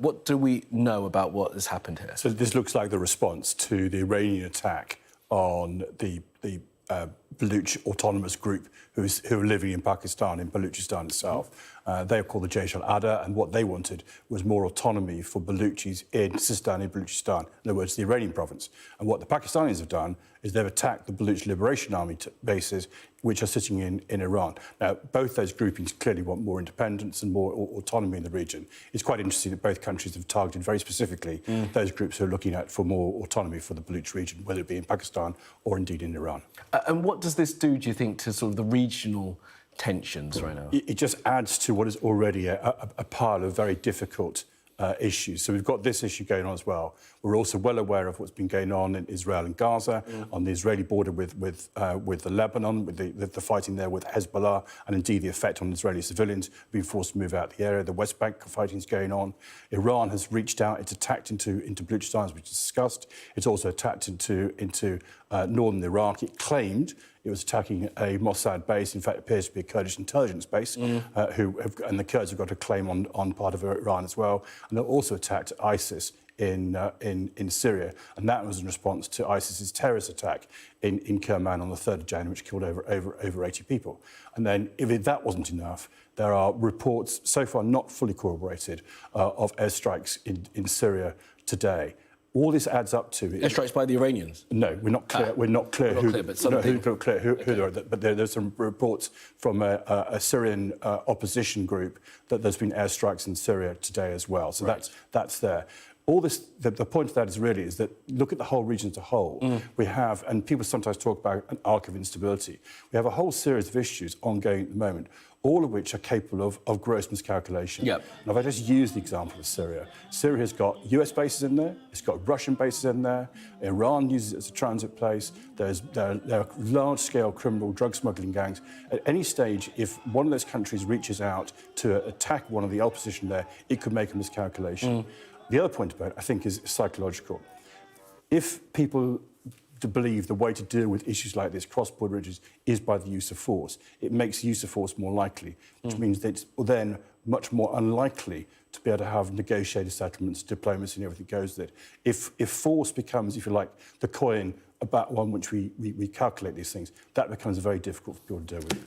What do we know about what has happened here? So this looks like the response to the Iranian attack on the Baluch autonomous group who are living in Pakistan, in Baluchistan itself. They are called the Jaish al-Adha, and what they wanted was more autonomy for Baluchis in Sistani, Baluchistan, in other words, the Iranian province. And what the Pakistanis have done is they've attacked the Baluch Liberation Army bases, which are sitting in Iran. Now, both those groupings clearly want more independence and more autonomy in the region. It's quite interesting that both countries have targeted very specifically those groups who are looking at for more autonomy for the Baluch region, whether it be in Pakistan or indeed in Iran. And what does this do, do you think, to sort of the regional tensions right now? It just adds to what is already a pile of very difficult issues. So we've got this issue going on as well. We're also well aware of what's been going on in Israel and Gaza, on the Israeli border with Lebanon, with the fighting there with Hezbollah, and indeed the effect on Israeli civilians being forced to move out of the area. The West Bank fighting is going on. Iran has reached out. It's attacked into Baluchistan, as we discussed. It's also attacked into northern Iraq. It claimed it was attacking a Mossad base. In fact, it appears to be a Kurdish intelligence base, and the Kurds have got a claim on part of Iran as well. And they've also attacked ISIS in Syria, and that was in response to ISIS's terrorist attack in Kerman on the 3rd of January, which killed over 80 people. And then, if that wasn't enough, there are reports, so far not fully corroborated, of airstrikes in Syria today. All this adds up to airstrikes by the Iranians. No, we're not clear. We're not clear who they are. But there's some reports from a Syrian opposition group that there's been airstrikes in Syria today as well. So that's there. All this, the point of that is that look at the whole region as a whole. We have, and people sometimes talk about an arc of instability. We have a whole series of issues ongoing at the moment, all of which are capable of gross miscalculation. Yep. Now, if I just use the example of Syria, Syria has got US bases in there, it's got Russian bases in there, Iran uses it as a transit place, there are large-scale criminal drug smuggling gangs. At any stage, if one of those countries reaches out to attack one of the opposition there, it could make a miscalculation. The other point about it, I think, is psychological. If people believe the way to deal with issues like this, cross-border issues, is by the use of force, it makes the use of force more likely, which means that it's then much more unlikely to be able to have negotiated settlements, diplomacy and everything goes with it. If force becomes, if you like, the coin about one which we calculate these things, that becomes very difficult for people to deal with.